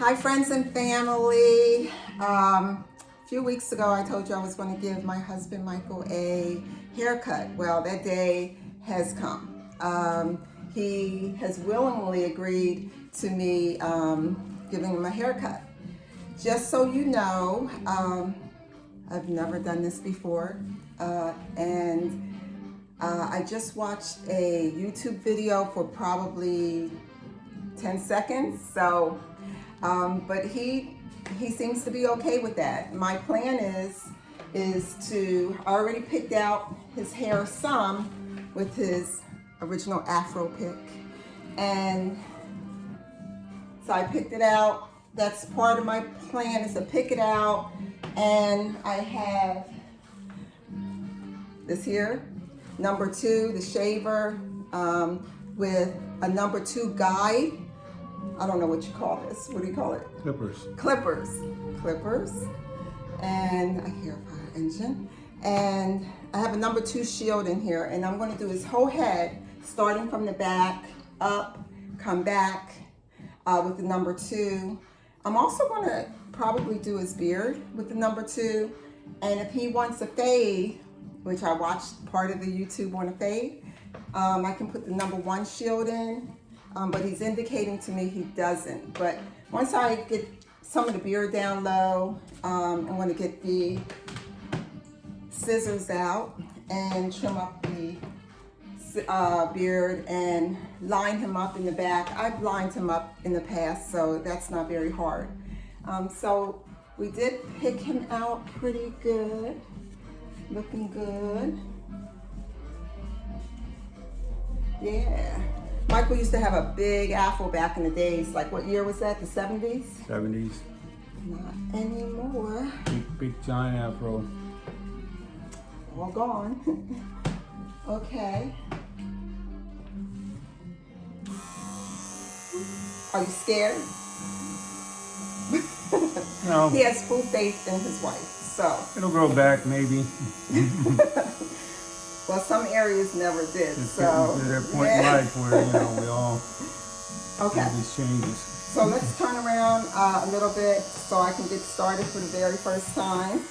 Hi friends and family. A few weeks ago I told you I was going to give my husband Michael a haircut. Well, that day has come. He has willingly agreed to me giving him a haircut. Just so you know, I've never done this before, and I just watched a YouTube video for probably 10 seconds. So, but he seems to be okay with that. My plan is to I already picked out his hair some with his original Afro pick, and so I picked it out. That's part of my plan, is to pick it out, and I have this here, number 2, the shaver, with a number 2 guide. I don't know what you call this. What do you call it? Clippers. And I hear a fire engine. And I have a number 2 shield in here, and I'm going to do his whole head, starting from the back, up, come back with the number 2. I'm also going to probably do his beard with the number 2. And if he wants a fade, which I watched part of the YouTube on a fade, I can put the number 1 shield in. But he's indicating to me he doesn't. But once I get some of the beard down low, I'm going to get the scissors out and trim up the beard and line him up in the back. I've lined him up in the past, so that's not very hard. So we did pick him out pretty good, looking good. Yeah. Michael used to have a big afro back in the days. Like, what year was that? The 70s? 70s. Not anymore. Big giant afro. All gone. Okay. Are you scared? No. He has full faith in his wife, so. It'll grow back, maybe. Well, some areas never did, It's so. getting to that point in life where, we all Okay. do these changes. So let's turn around a little bit so I can get started for the very first time.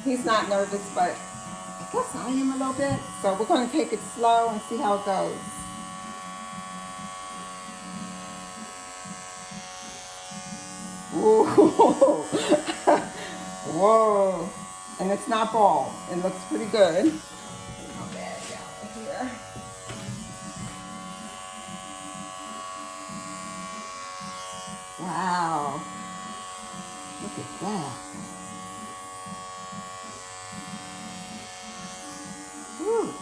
He's not nervous, but I guess I am a little bit. So we're going to take it slow and see how it goes. Ooh. Whoa. And it's not bald. It looks pretty good. My bag out here. Wow. Look at that. Whew.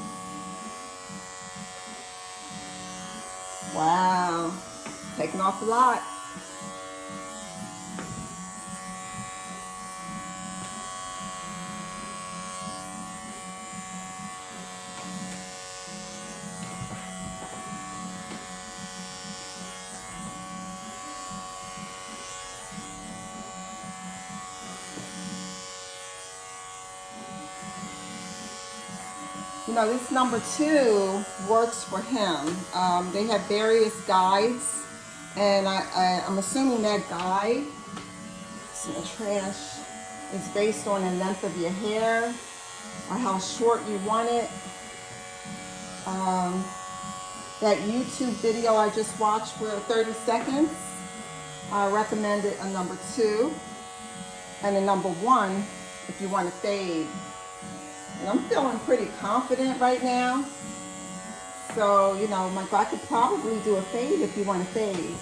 Wow. Taking off a lot. This number 2 works for him. They have various guides, and I'm assuming that guide, it's in the trash, is based on the length of your hair or how short you want it. That YouTube video I just watched for 30 seconds, I recommended a number 2 and a number 1 if you want to fade. And I'm feeling pretty confident right now. So, I could probably do a fade if you want to fade.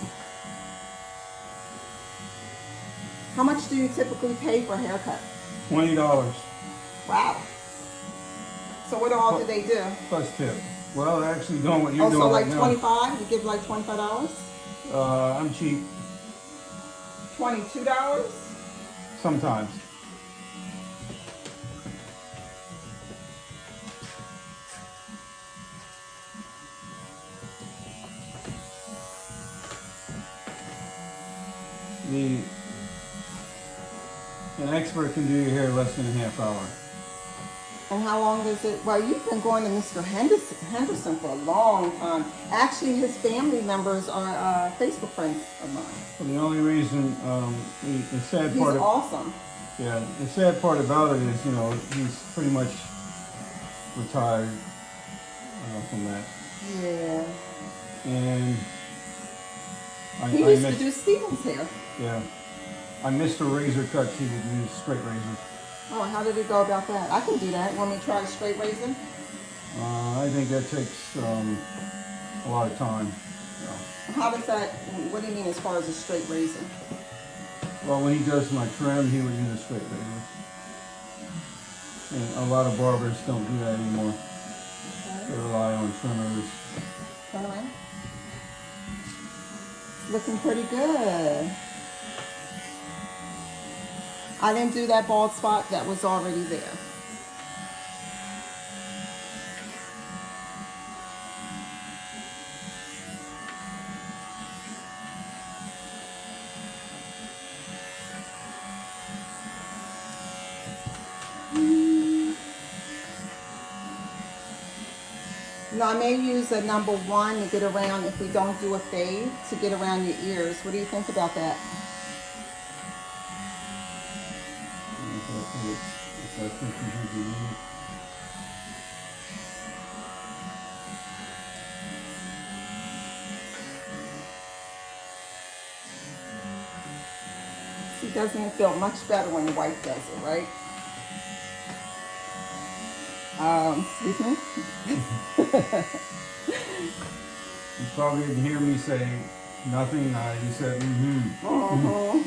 How much do you typically pay for a haircut? $20. Wow. So what all do they do? Plus tip. Well, actually doing what you're doing so right like now. 25? You give like $25? I'm cheap. $22? Sometimes. An expert can do your hair less than a half hour. And how long does it? Well, you've been going to Mr. Henderson for a long time. Actually, his family members are Facebook friends of mine. Well, the only reason, the sad He's part, awesome. yeah, the sad part about it is, he's pretty much retired from that, Yeah. and He I used to missed, do Steven's hair. yeah, I missed the razor cuts. He would use straight razors. Oh, how did it go about that? I can do that. Want me to try a straight razor? I think that takes a lot of time. How does that? What do you mean as far as a straight razor? Well, when he does my trim, he would use a straight razor. And a lot of barbers don't do that anymore. Okay. They rely on trimmers. Turn around. Looking pretty good. I didn't do that bald spot. That was already there. Now, I may use a number 1 to get around, if we don't do a fade, to get around your ears. What do you think about that? I think you usually need. See, doesn't it feel much better when your wife does it, right? Excuse me? You probably didn't hear me say nothing. You said, mm-hmm. Uh-huh.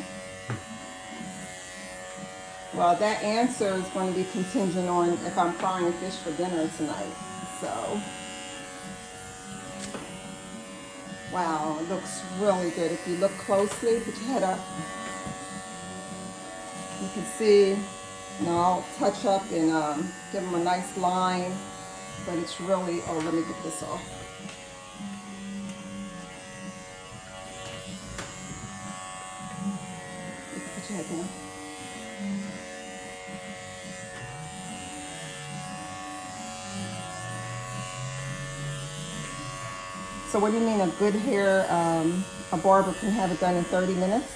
Well, that answer is going to be contingent on if I'm frying fish for dinner tonight. So, wow, it looks really good. If you look closely, put your head up. You can see, I'll touch up and give them a nice line, but it's really, oh, let me get this off. You can put your head down. So what do you mean a good hair, a barber can have it done in 30 minutes?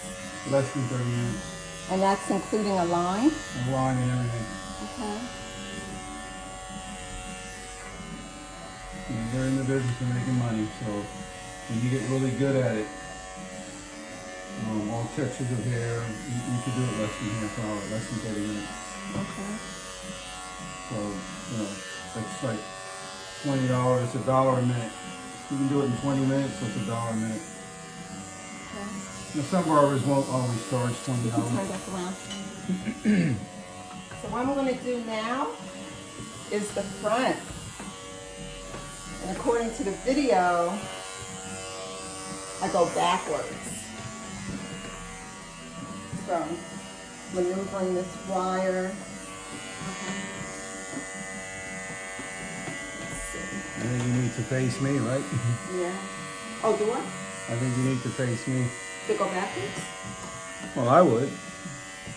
Less than 30 minutes. And that's including a line? A line and everything. Okay. They're in the business of making money, so when you get really good at it, all textures of hair, you could do it less than half hour, less than 30 minutes. Okay. So, it's like $20, $1 a minute. You can do it in 20 minutes, so it's $1 a minute. Okay. Now, some barbers won't always charge $20. Turn back around. So what I'm going to do now is the front. And according to the video, I go backwards. So, maneuvering this wire. I think you need to face me, right? Yeah. Oh, do I? I think you need to face me. To go backwards? Well, I would.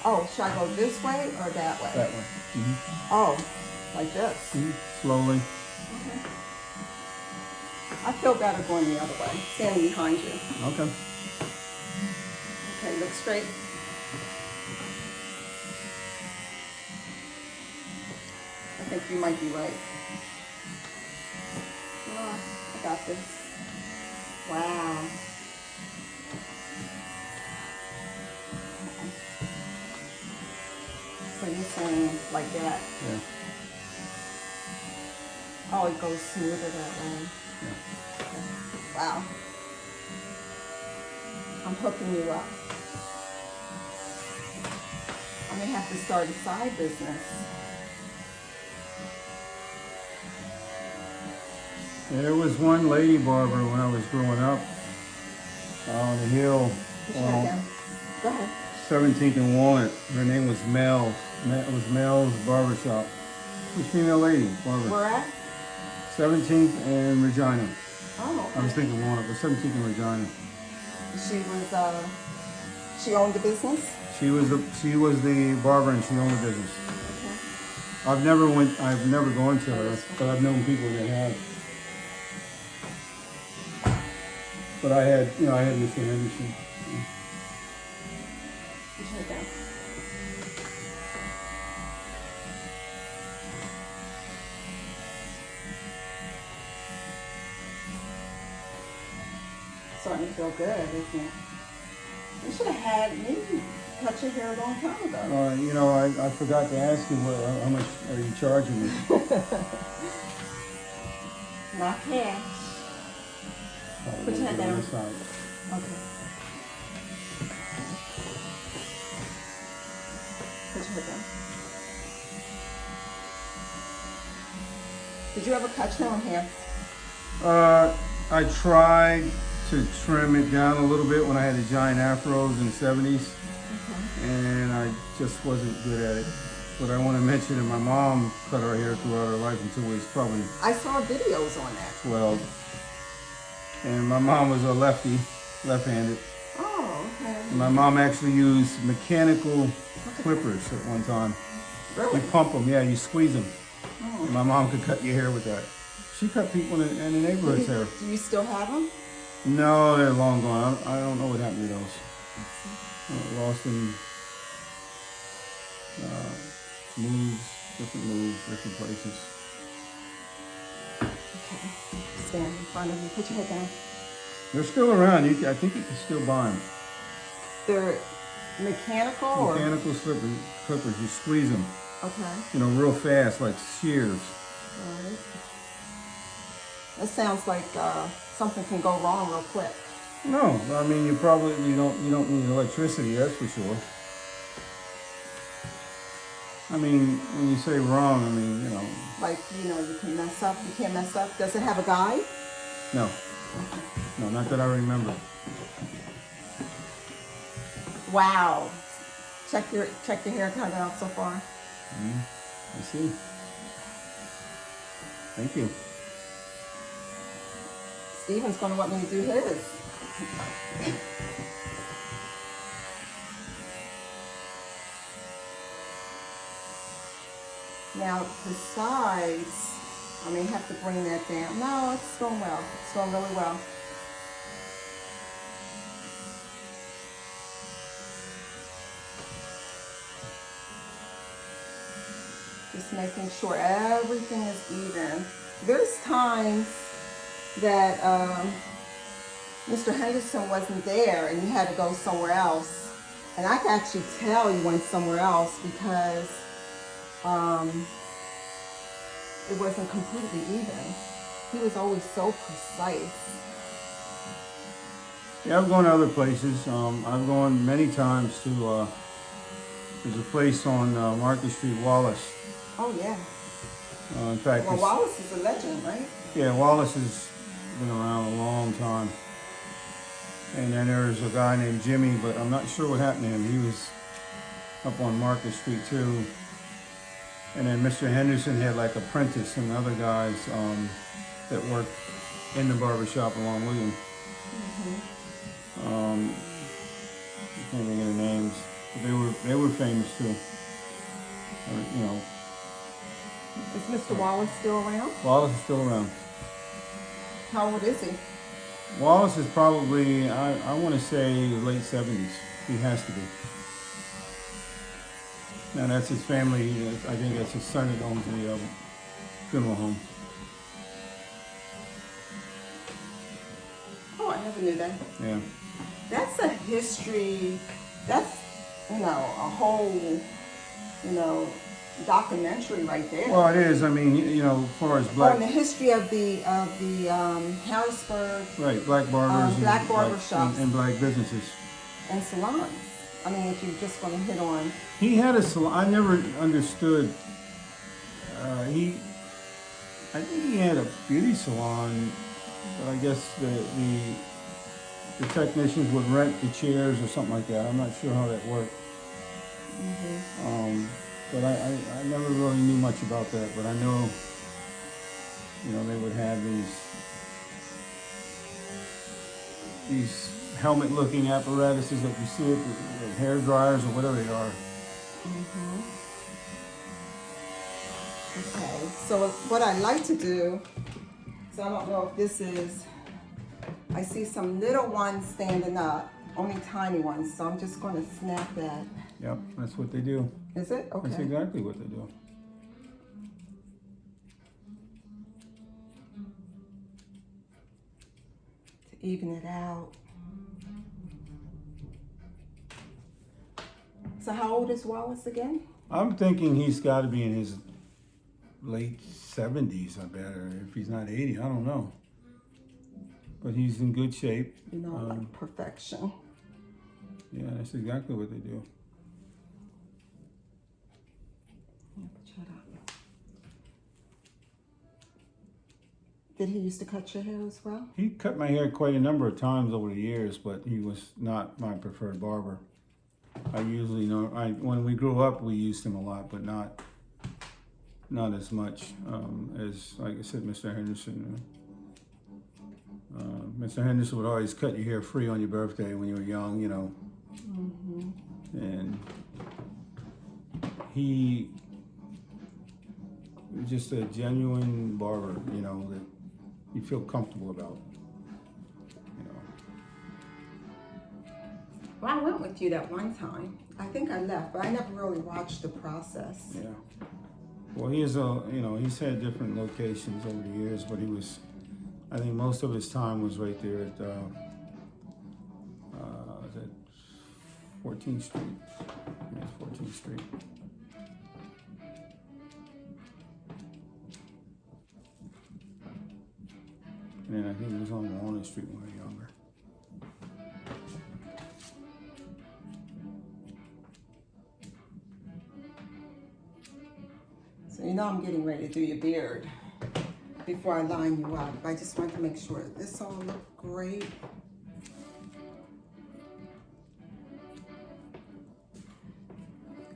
Oh, should I go this way or that way? That way. Oh, like this. Slowly. Okay. I feel better going the other way, standing behind you. Okay. Okay, look straight. I think you might be right. Oh, I got this. Wow. So you're saying like that? Yeah. Oh, it goes smoother that way. Yeah. Okay. Wow. I'm hooking you up. I may have to start a side business. There was one lady barber when I was growing up on the hill, Put your head down. Go ahead. 17th and Walnut. Her name was Mel. It was Mel's barbershop. She was a female lady barber. Where at? 17th and Regina. Oh, I was okay. thinking Walnut, but 17th and Regina. She owned the business? She was the barber and she owned the business. Okay. I've never gone to her, but I've known people that have. But I had Mr. Henderson. Put your head down. Starting to feel good, isn't it? You should have had me cut your hair a long time ago. I forgot to ask you how much are you charging me? Not cash. Put your head down. Okay. Put your head down. Did you ever cut your own hair? I tried to trim it down a little bit when I had the giant afros in the 70s, and I just wasn't good at it. But I want to mention that my mom cut our hair throughout her life until we was probably I saw videos on that. 12. And my mom was a lefty, left-handed. Oh, okay. And my mom actually used mechanical clippers at one time. Really? You pump them, yeah, you squeeze them. Oh. And my mom could cut your hair with that. She cut people in the neighborhood's hair. Do you still have them? No, they're long gone. I don't know what happened to those. Lost in different moves, different places. Okay. Stand in front of you. Put your head down. They're still around. I think you can still buy them. They're mechanical Mechanical clippers. You squeeze them. Okay. Real fast, like shears. All right. That sounds like something can go wrong real quick. No, I mean you don't need electricity. That's for sure. I mean, when you say wrong, I mean Like you can mess up. You can't mess up. Does it have a guide? No, no, not that I remember. Wow. Check your haircut out so far. I see. Thank you. Steven's going to want me to do his. Now the sides, I may have to bring that down. No, it's going well. It's going really well. Just making sure everything is even. There's times that Mr. Henderson wasn't there and you had to go somewhere else. And I can actually tell you went somewhere else because it wasn't completely even. He was always so precise. Yeah, I've gone to other places. I've gone many times to, there's a place on Market Street, Wallace. Oh, yeah. In fact, Well, Wallace is a legend, right? Yeah, Wallace has been around a long time. And then there's a guy named Jimmy, but I'm not sure what happened to him. He was up on Market Street too. And then Mr. Henderson had like apprentice and other guys that worked in the barbershop along with him. I can't think of their names, but they were famous too. Is Mr. Wallace still around? Wallace is still around. How old is he? Wallace is probably, I want to say late 70s. He has to be. Now that's his family. I think that's his son that owns the funeral home. Oh, I never knew that. Yeah. That's a history. That's, a whole, documentary right there. Well, it is. I mean, as far as On the history of the Harrisburg. Right, black barbers, black and barbershops and black businesses. And salons. I mean, if you're just going to hit on. He had a salon. I never understood. I think he had a beauty salon, but I guess the technicians would rent the chairs or something like that. I'm not sure how that worked. But I never really knew much about that. But I know, they would have these helmet-looking apparatuses that you see at hair dryers or whatever they are. Okay, so what I like to do, so I don't know if this is, I see some little ones standing up, only tiny ones, so I'm just going to snap that. Yep, that's what they do. Is it? Okay. That's exactly what they do. To even it out. So how old is Wallace again? I'm thinking he's got to be in his late 70s, I bet, or if he's not 80, I don't know. But he's in good shape. You know, like perfection. Yeah, that's exactly what they do. Shut up. Did he used to cut your hair as well? He cut my hair quite a number of times over the years, but he was not my preferred barber. I usually know, when we grew up, we used him a lot, but not as much as, like I said, Mr. Henderson. Mr. Henderson would always cut your hair free on your birthday when you were young, you know. Mm-hmm. And he was just a genuine barber, you know, that you feel comfortable about, you know. Well, I went with you that one time. I think I left, but I never really watched the process. Yeah. Well, he's had different locations over the years, but I think most of his time was right there at 14th Street. Yes, 14th Street. And then I think he was on Walnut Street when we were younger. So you know I'm getting ready to do your beard before I line you up. I just want to make sure this all looked great.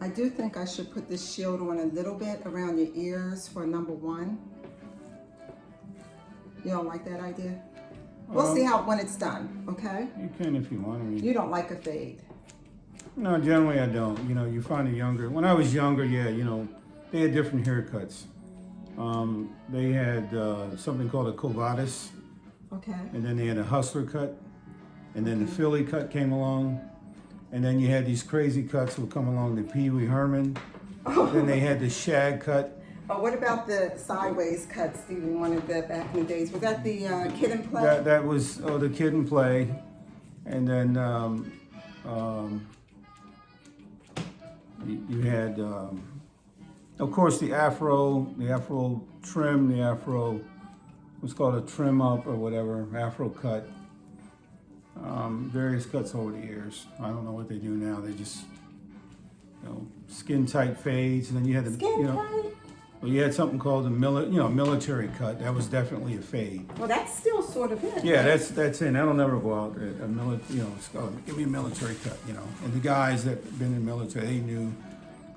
I do think I should put this shield on a little bit around your ears for number one. You don't like that idea? We'll see when it's done, okay? You can if you want. I mean, you don't like a fade? No, generally I don't. You know, you find it younger. When I was younger, yeah, you know, they had different haircuts. They had something called a Covatus. Okay. And then they had a hustler cut. And then the Philly cut came along. And then you had these crazy cuts that would come along, the Pee Wee Herman. Oh. Then they had the shag cut. Oh, what about the sideways cut Stephen wanted that back in the days? Was that the Kid and Play? That was the Kid and Play. And then you had, of course, the Afro trim, the Afro, what's called a trim up or whatever, Afro cut. Various cuts over the years. I don't know what they do now. They just, you know, skin tight fades, and then you had the skin tight. Well, you had something called a military cut. That was definitely a fade. Well, that's still sort of it. Yeah, that's in. That'll never go out. Give me a military cut. You know, and the guys that been in the military, they knew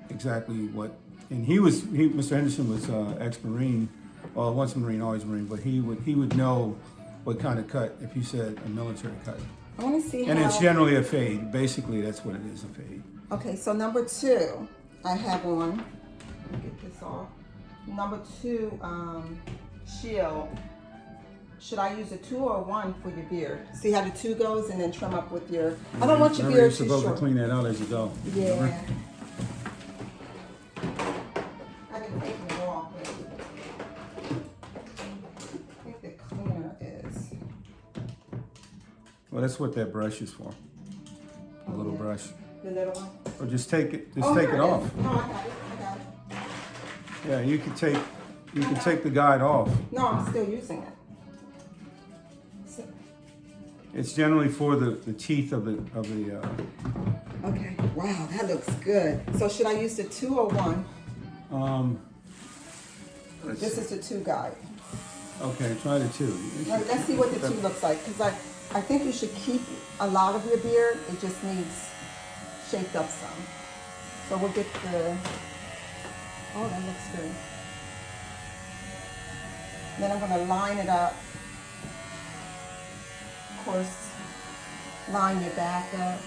exactly what. And Mr. Henderson was ex-Marine. Well, once a Marine, always a Marine. But he would know what kind of cut if you said a military cut. I want to see and it's generally a fade. Basically, that's what it is, a fade. Okay, so number two, I have on. Let me get this off. Number two, shield. Should I use a 2 or a 1 for your beard? See how the 2 goes, and then trim up with your. I don't want your beard too short. You're supposed to clean that out as you go. Yeah. Remember? I didn't take it off. I think the cleaner is. Well, that's what that brush is for. A little brush. The little one? Or just take it. Just take it off. No, I got it. Yeah, you can take the guide off. No, I'm still using it. It's generally for the teeth of the. Okay. Wow, that looks good. So should I use the 2 or 1? This is the 2 guide. Okay, try the 2. Let's see what the 2 looks like, because I think you should keep a lot of your beard. It just needs shaped up some. So we'll get the. Oh, that looks good. Then I'm going to line it up. Of course, line your back up.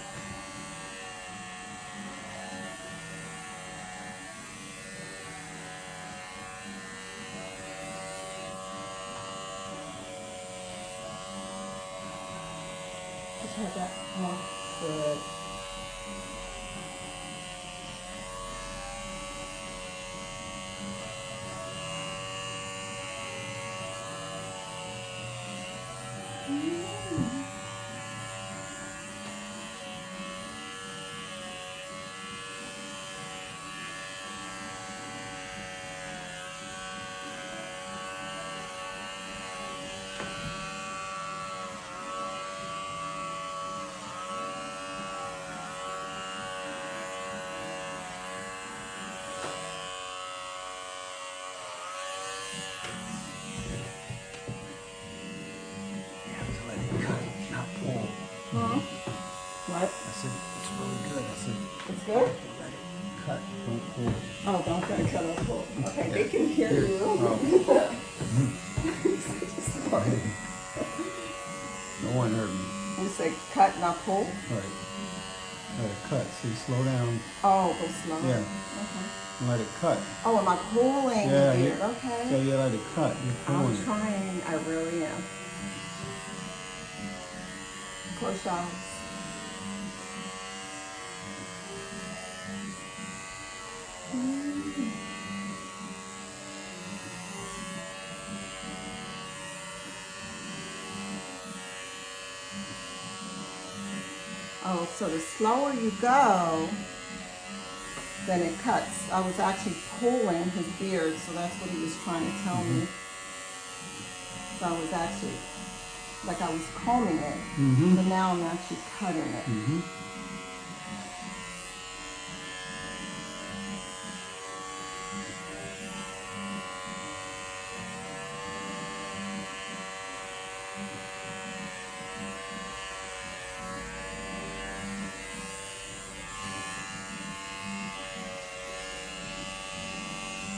have that one. Good. Let it cut, not pull. Huh? What? I said, it's really good. I said, It's good? let it cut, don't pull. Oh, don't try to cut off pull. Okay, they can hear you. Oh. Sorry. No one heard me. You say cut, not pull? Right. Let it cut. See, slow down. Oh, go slow. Yeah. Okay. And let it cut. Oh, am I pulling Yeah, the you- beard? Okay. Yeah, let it cut. You're pulling I'm it. trying. I really am. Close your eyes. Oh, so the slower you go, then it cuts. I was actually pulling his beard, so that's what he was trying to tell me. So I was actually, like I was combing it, but now I'm actually cutting it.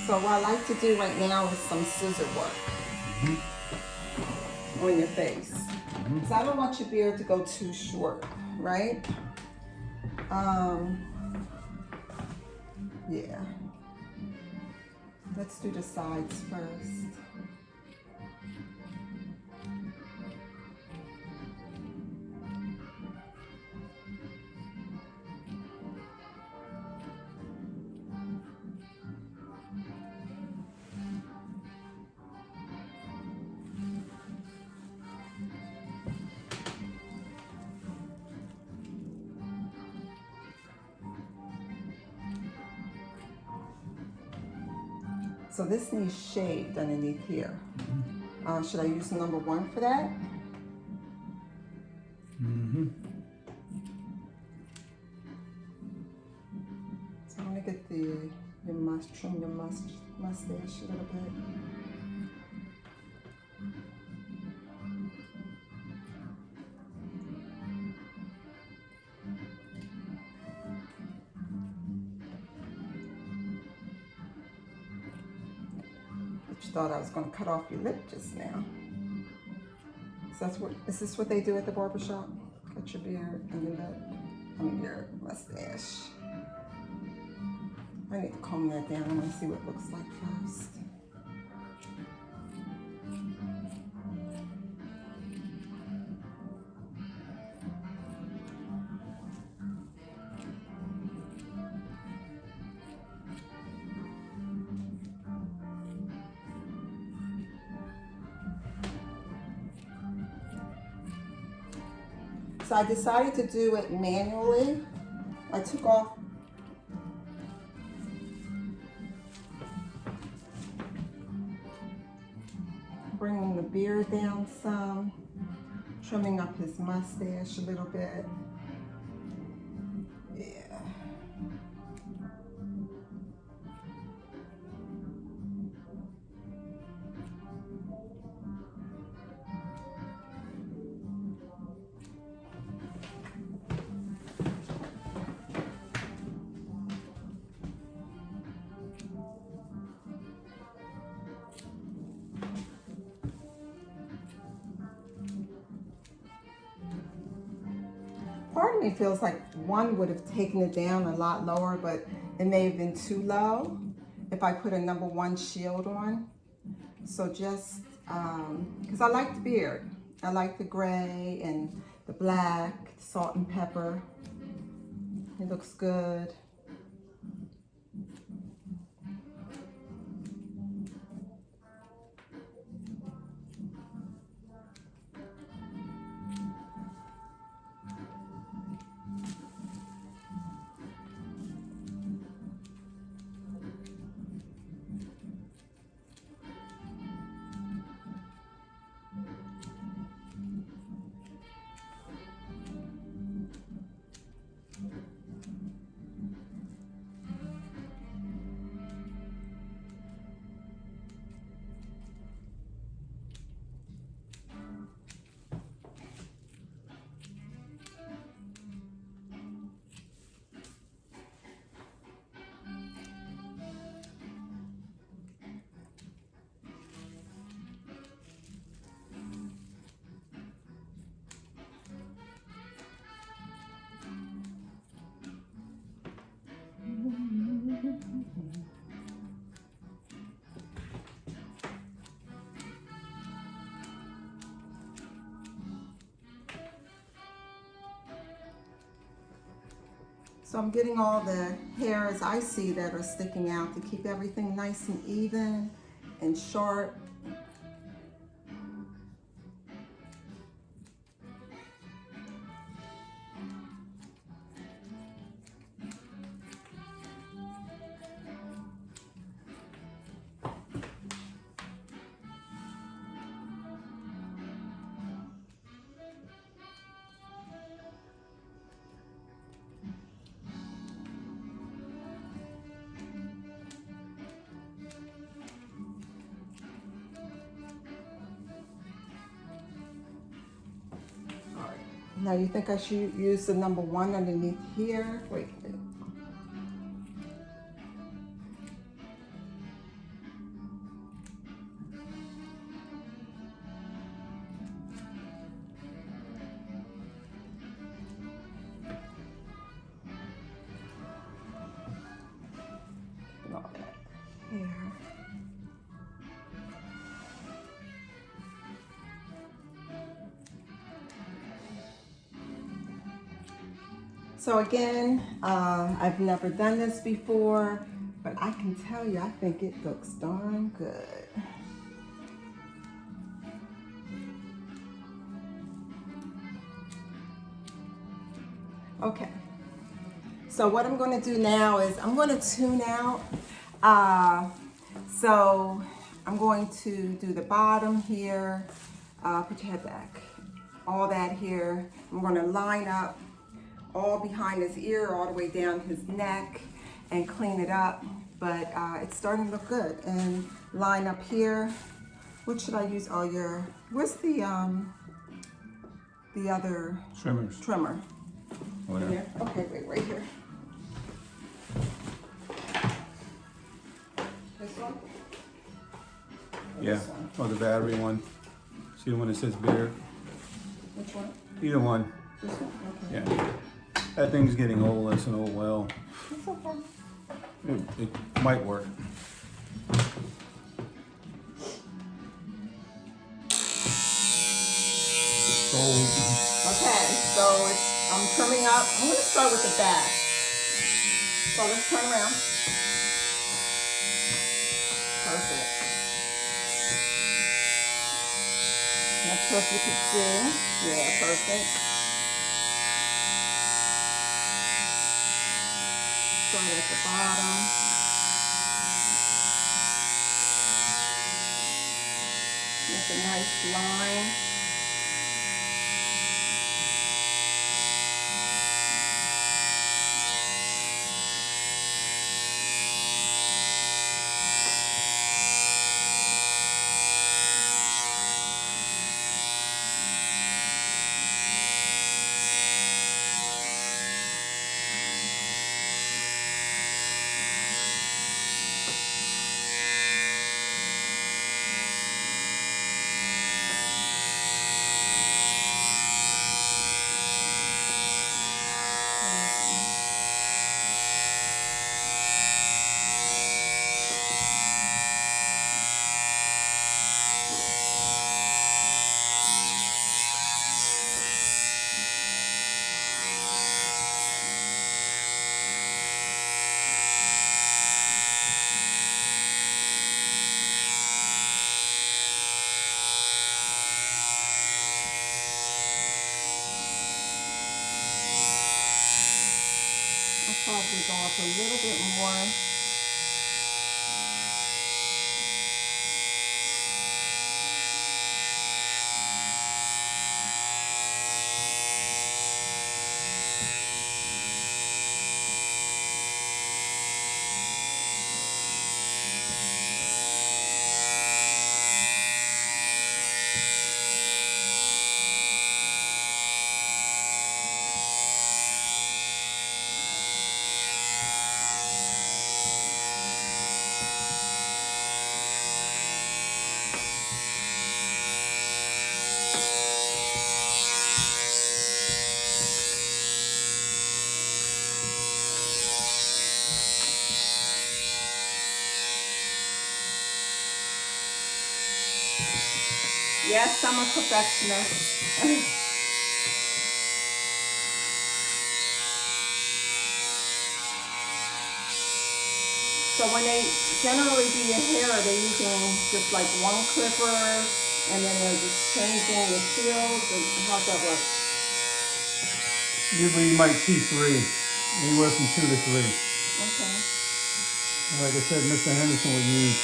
So what I like to do right now is some scissor work on your face. Because I don't want your beard to go too short, right? Yeah. Let's do the sides first. So this needs shaved underneath here. Should I use number 1 for that? So I'm gonna get trim your mustache a little bit. But you thought I was gonna cut off your lip just now. So is this what they do at the barbershop? Cut your beard and your lip, I mean your mustache. I need to comb that down. I want to see what it looks like first. So I decided to do it manually. I took off bringing the beard down some, trimming up his mustache a little bit. Yeah. Part of me feels like one would have taken it down a lot lower, but it may have been too low if I put a number 1 shield on. So just, because I like the beard. I like the gray and the black, salt and pepper. It looks good. So I'm getting all the hairs I see that are sticking out to keep everything nice and even and sharp. Now you think I should use the number 1 underneath here? Wait. And all that hair. So again, I've never done this before, but I can tell you, I think it looks darn good. Okay, so what I'm going to do now is I'm going to tune out. So I'm going to do the bottom here, put your head back, all that here. I'm going to line up all behind his ear, all the way down his neck, and clean it up. But it's starting to look good. And line up here. What should I use? Oh, where's the other trimmer? Oh, yeah. Here. Okay, wait, right here. This one? Yeah, This one? or the battery one. See the one that says beer? Which one? Either one. This one? Okay. Yeah. That thing's getting old, less and old well. It's okay. It might work. Okay, so I'm trimming up. I'm going to start with the back. So let's turn around. Perfect. Not sure if you can see. Yeah, perfect. Start at the bottom. Make a nice line. I'll probably go up a little bit more. Yes, I'm a perfectionist. So when they generally do your hair, they're using just like one clipper and then they're just changing the shields, and how's that work? Usually you might see 3, anywhere from 2 to 3. Okay. Like I said, Mr. Henderson would use,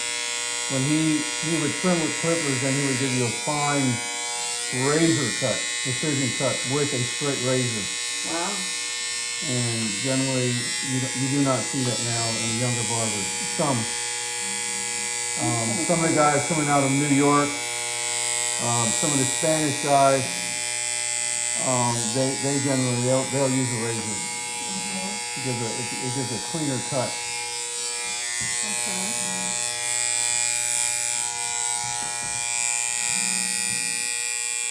when he would trim with clippers, then he would give you a fine razor cut, precision cut with a straight razor. Wow. And generally, you do not see that now in younger barbers. Some of the guys coming out of New York, some of the Spanish guys, they generally they'll use a razor. It gives a cleaner cut. Okay.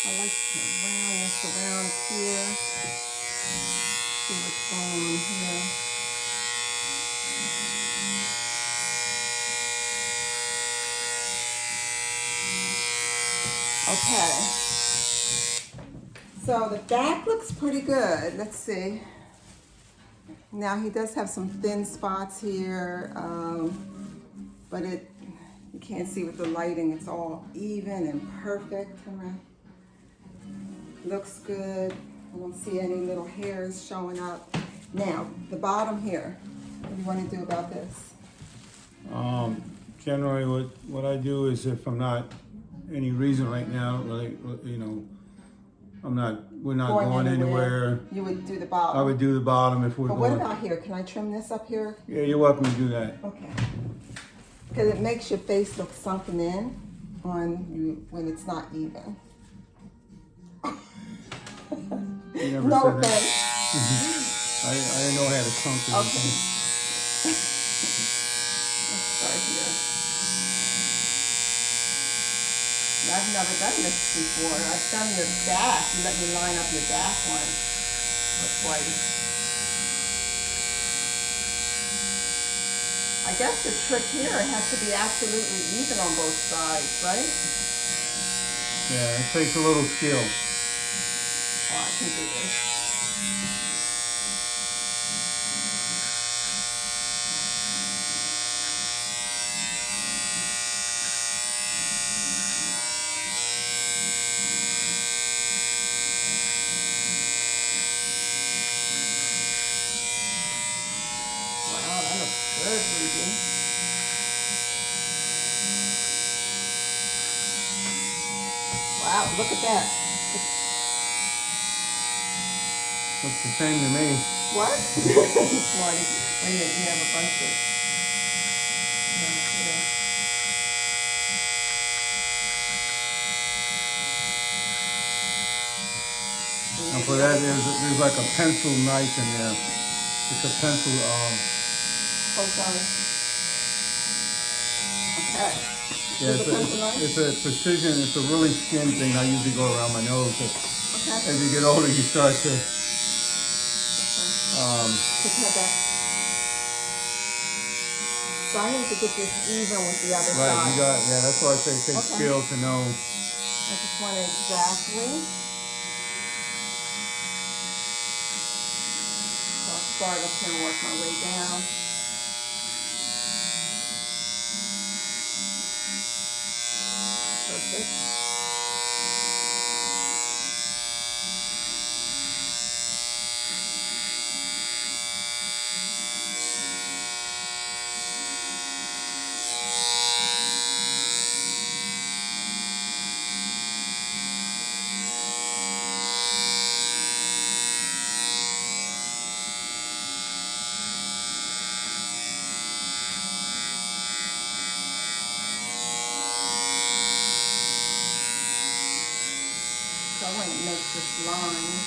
I like to round this around here. See what's going on here. Okay. So the back looks pretty good. Let's see. Now he does have some thin spots here, but you can't see with the lighting. It's all even and perfect. Looks good. I don't see any little hairs showing up. Now the bottom here. What do you want to do about this? Generally, what I do is, if I'm not any reason right now, like, we're not going anywhere. You would do the bottom. I would do the bottom if we're But going. what about here? Can I trim this up here? Yeah, you're welcome to do that. Okay. Because it makes your face look sunken in when it's not even. You never No said that. offense. I didn't know I had a chunk. Okay. Let's start here. I've never done this before. I've done your back. You let me line up your back once or twice. I guess the trick here has to be absolutely even on both sides, right? Yeah, it takes a little skill. Oh, I can do this. Wow, that looks good, Ruby. Wow, look at that. Looks the same to me. What? Smarty. Wait a minute, you have a bunch of... And for that, there's like a pencil knife in there. It's a pencil. Oh, sorry. Okay. Yeah, With a pencil knife? it's a precision. It's a really skin thing. I usually go around my nose. Okay. As you get older, you start to. Just have that. So I need to get this even with the other Right, side. that's why I say it takes skill to know. I just want it exactly. So I'll start up here and work my way down. Perfect. trying to make this line.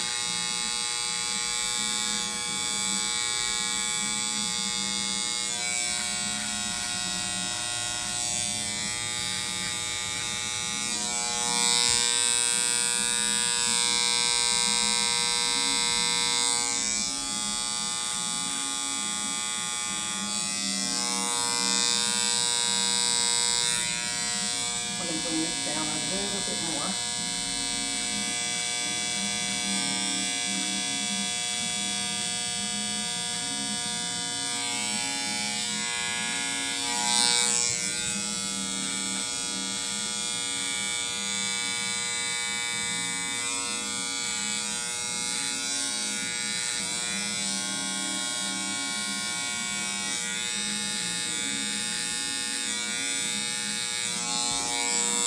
I'm going to bring this down a little bit more.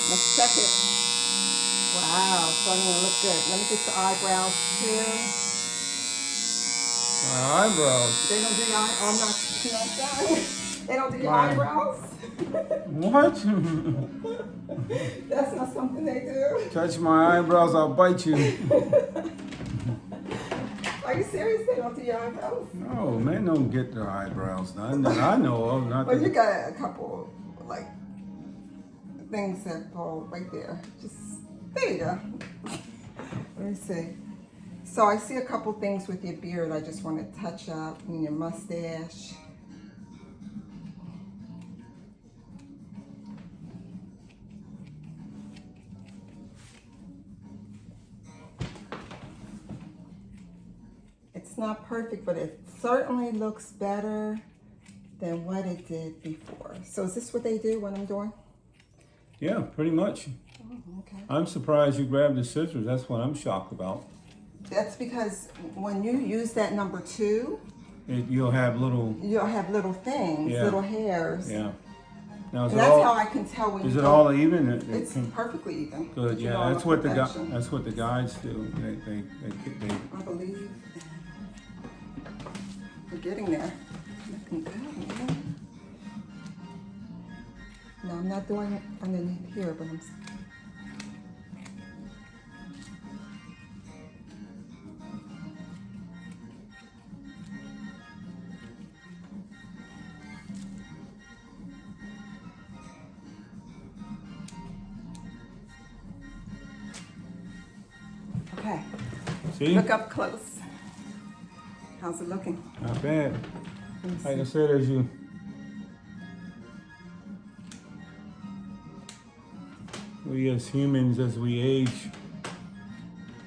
Let's check it. Wow, starting to look good. Let me get the eyebrows too. My eyebrows. They don't do your oh, I'm not done. They don't do your eyebrows? What? That's not something they do. Touch my eyebrows, I'll bite you. Are you serious? They don't do your eyebrows? No, men don't get their eyebrows done that I know of. Not Well, that- you got a couple, like, things that fall right there. Just, there you go. Let me see. So I see a couple things with your beard I just want to touch up, and your mustache. It's not perfect, but it certainly looks better than what it did before. So is this what they do when I'm doing? Yeah, pretty much. Oh, okay. I'm surprised you grabbed the scissors. That's what I'm shocked about. That's because when you use that number 2, You'll have little, you'll have little things, Yeah. little hairs. yeah. Now, is And it that's all, how I can tell when is you it don't- all even? It's perfectly even. Good, You yeah. know, That's what the perfection. that's what the guides do. They I believe we're getting there. Looking good, man. No, I'm not doing it underneath here, but I'm. Okay, See, look up close. How's it looking? not bad. Let me Like I see. said, as we as humans, as we age,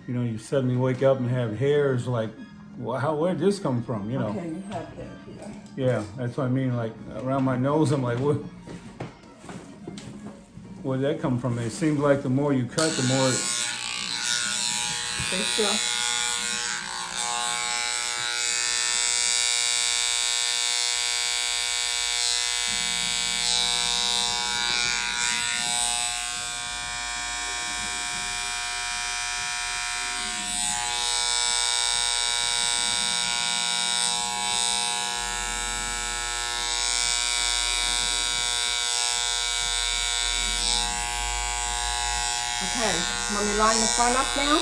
you know, you suddenly wake up and have hairs like, wow, where'd this come from? You know? Okay, you have that here. Yeah, that's what I mean. Like around my nose, I'm like, where'd that come from? It seems like the more you cut, the more. Stay still. Okay, want me to line the front up now?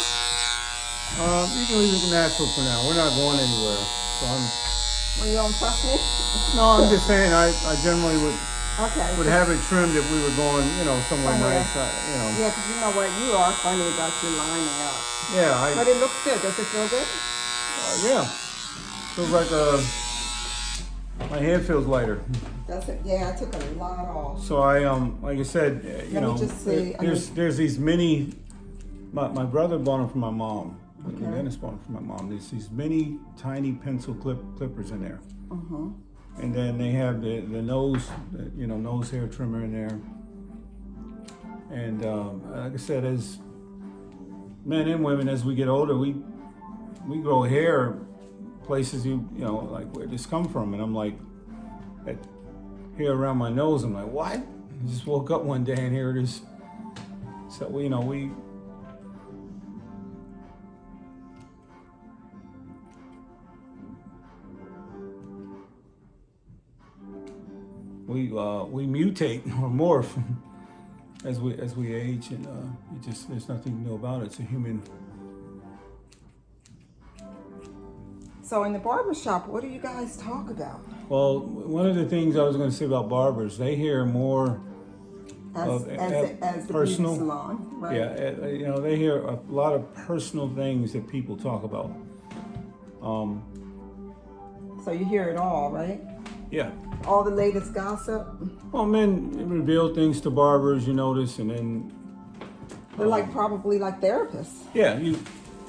You can leave it natural for now. We're not going anywhere. So Well, you don't trust me? I'm just saying, I generally would Okay. have it trimmed if we were going, you know, somewhere Somewhere. nice. Yeah, because you know what? You are funny about your lining up. Yeah, But it looks good. Does it feel good? yeah. Feels like my head feels lighter. Does it? Yeah, I took a lot off. So I like I said, you Let me know, just see. there's these mini. My brother bought them for my mom. Okay. And Dennis bought them for my mom. There's these mini tiny pencil clippers in there. Mm-hmm. And then they have the nose, nose hair trimmer in there. And like I said, as men and women, as we get older, we grow hair places you know, like where this come from. And I'm like, here around my nose, I'm like, what? I just woke up one day and here it is. So we mutate or morph as we age, and there's nothing new about it. It's a human So in the barbershop, what do you guys talk about? Well, one of the things I was going to say about barbers, they hear more As the beauty personal. salon, right? Yeah, you know, they hear a lot of personal things that people talk about. So you hear it all, right? Yeah. All the latest gossip. Well, men reveal things to barbers, you notice, and then They're like probably like therapists. yeah,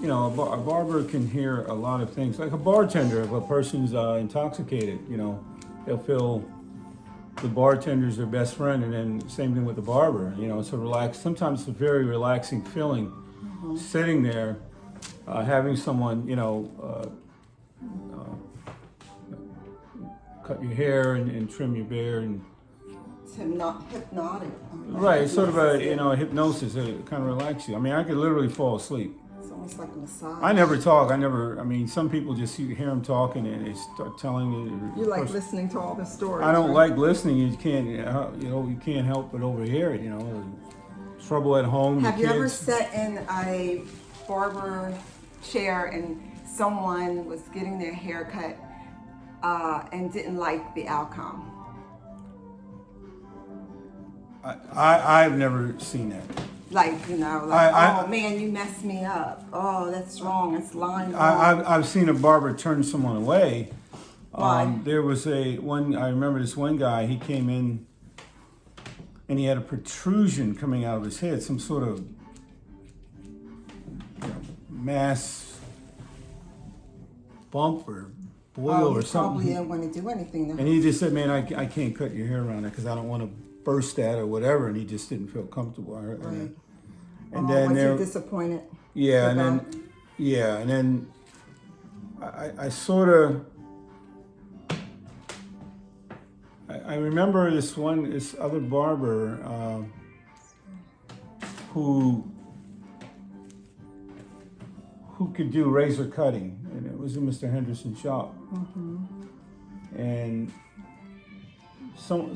you know, a barber can hear a lot of things. Like a bartender, if a person's intoxicated, you know, they'll feel the bartender's their best friend, and then same thing with the barber. You know, it's a relaxed. Sometimes it's a very relaxing feeling, sitting there, having someone, you know, cut your hair and trim your beard, and It's hypnotic. right, it's sort of a a hypnosis. It kind of relaxes you. I mean, I could literally fall asleep. It's almost like a massage. I never talk. I mean, some people just hear them talking and they start telling you. You like listening to all the stories. I don't right? like listening. You can't, you can't help but overhear it. You know, trouble at home. Have the you ever kids. sat in a barber chair and someone was getting their hair cut and didn't like the outcome? I've never seen that. Like, you know, like, oh man, you messed me up. Oh, that's wrong. It's line wrong. I've seen a barber turn someone away. Why? There was I remember this one guy, he came in and he had a protrusion coming out of his head, some sort of mass bump or boil or He something. probably didn't want to do anything. And he just said, man, I can't cut your hair around it because I don't want to burst that or whatever. And he just didn't feel comfortable. Right. And then was he disappointed? yeah, and about- then yeah, and then I sort of I remember this other barber who could do razor cutting, and it was in Mr. Henderson's shop. And some